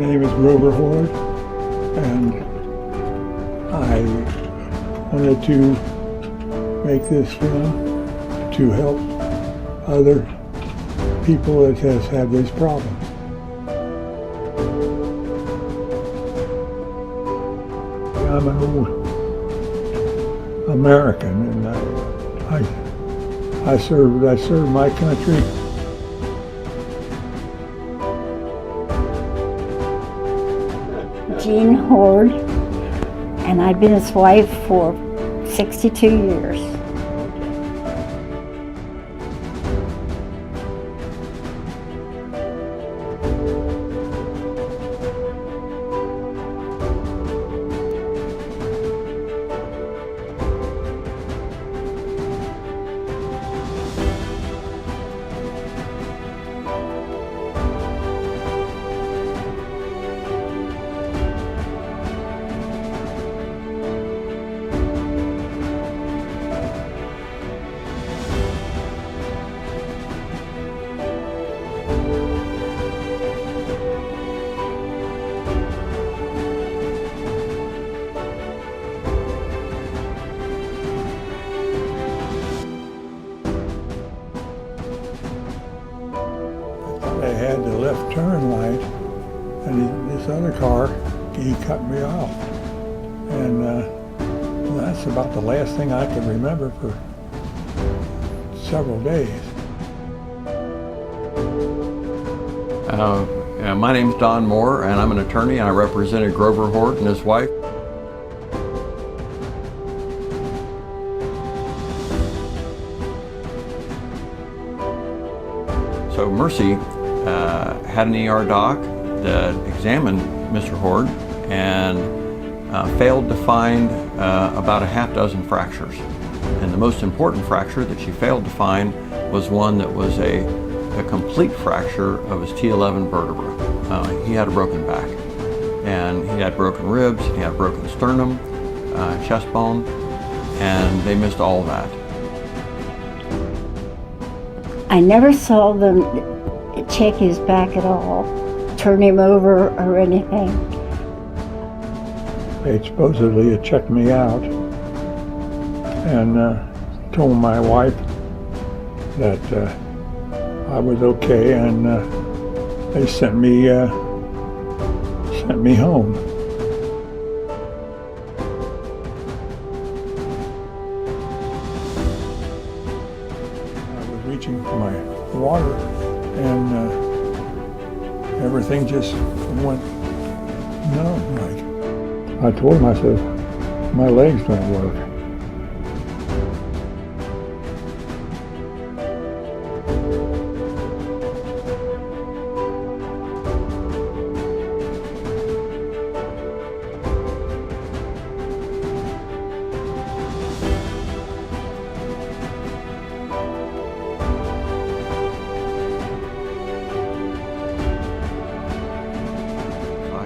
name is Grover Hord, and I wanted to make this film to help other people that have this problem. I'm an old American, and I served my country. Jean Hord, and I've been his wife for 62 years. They had the left turn light, and this other car, he cut me off. And that's about the last thing I can remember for several days. My name's Don Moore, and I'm an attorney, and I represented Grover Hord and his wife. So Mercy had an ER doc that examined Mr. Hord and failed to find about a half dozen fractures. And the most important fracture that she failed to find was one that was a complete fracture of his T11 vertebra. He had a broken back, and he had broken ribs, he had a broken sternum, chest bone, and they missed all of that. I never saw them check his back at all, turn him over or anything. They supposedly had checked me out and told my wife that I was okay, and they sent me home. I was reaching for my water, and everything just went numb. Like, I told myself, my legs don't work.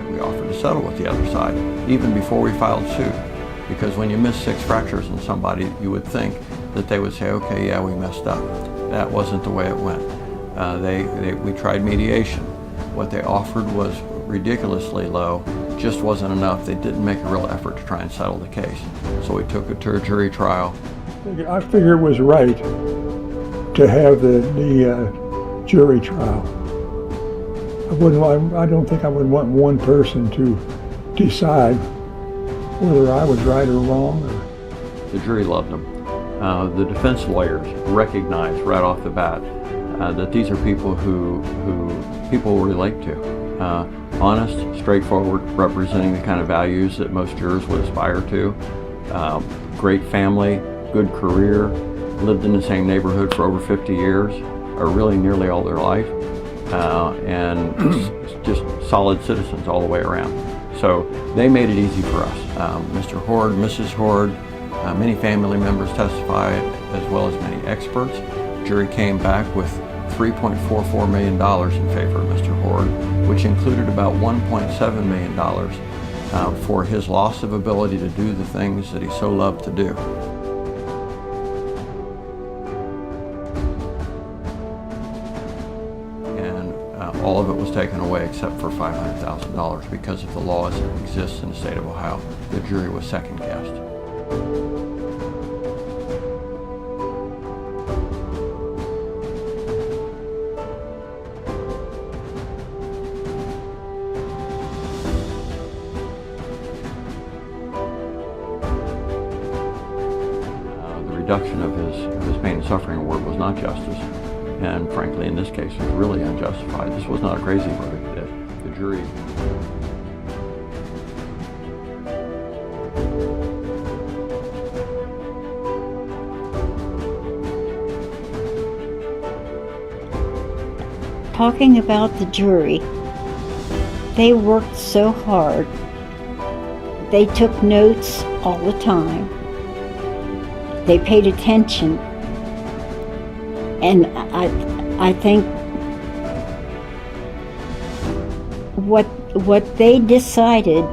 We offered to settle with the other side, even before we filed suit. Because when you miss 6 fractures in somebody, you would think that they would say, okay, yeah, we messed up. That wasn't the way it went. We tried mediation. What they offered was ridiculously low, just wasn't enough. They didn't make a real effort to try and settle the case. So we took it to a jury trial. I figured it was right to have the jury trial. I don't think I would want one person to decide whether I was right or wrong. The jury loved them. The defense lawyers recognized right off the bat that these are people who people relate to. Honest, straightforward, representing the kind of values that most jurors would aspire to. Great family, good career, lived in the same neighborhood for over 50 years, or really nearly all their life. And just solid citizens all the way around. So they made it easy for us. Mr. Hord, Mrs. Hord, many family members testified, as well as many experts. Jury came back with $3.44 million in favor of Mr. Hord, which included about $1.7 million for his loss of ability to do the things that he so loved to do. And all of it was taken away except for $500,000 because of the laws that exist in the state of Ohio. The jury was second-guessed. Reduction of his pain and suffering award was not justice, and frankly in this case was really unjustified. This was not a crazy verdict. The jury Talking about the jury, they worked so hard. They took notes all the time. They paid attention, and I think what they decided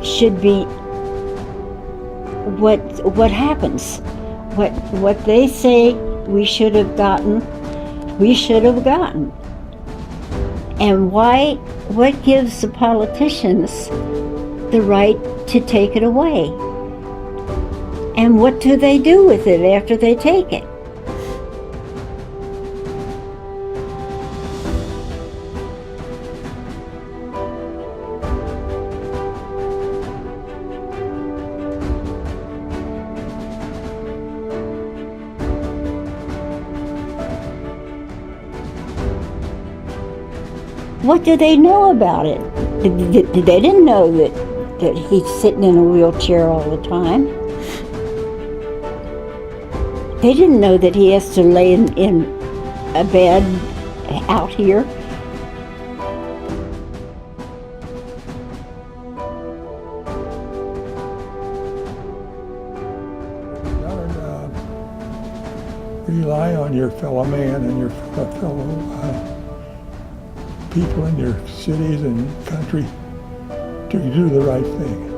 should be what happens. What they say we should have gotten, we should have gotten. And what gives the politicians the right to take it away? And what do they do with it after they take it? What do they know about it? They didn't know that he's sitting in a wheelchair all the time. They didn't know that he has to lay in a bed out here. Rely on your fellow man and your fellow people in your cities and country to do the right thing.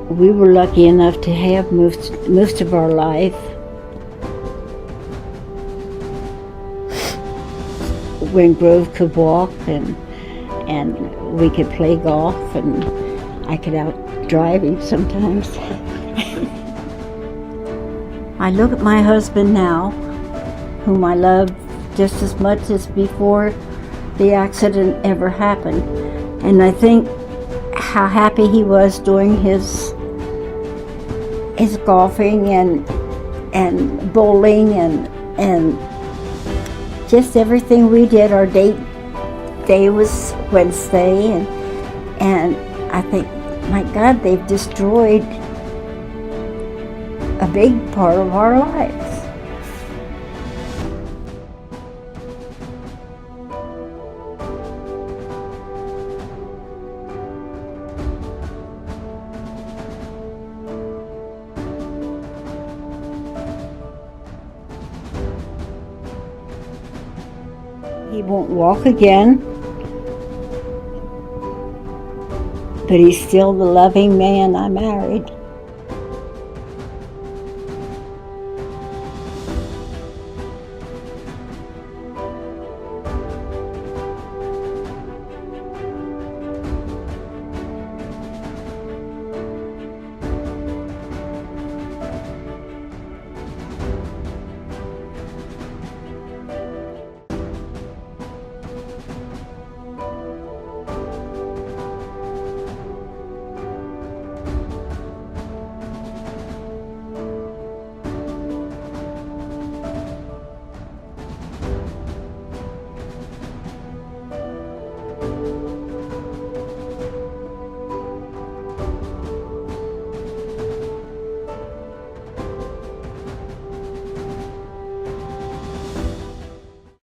We were lucky enough to have most of our life when Grove could walk and we could play golf and I could out-drive him sometimes. I look at my husband now, whom I love just as much as before the accident ever happened, and I think how happy he was doing his golfing and bowling and just everything we did. Our day was Wednesday, and I think, my God, they've destroyed a big part of our lives. He won't walk again, but he's still the loving man I married.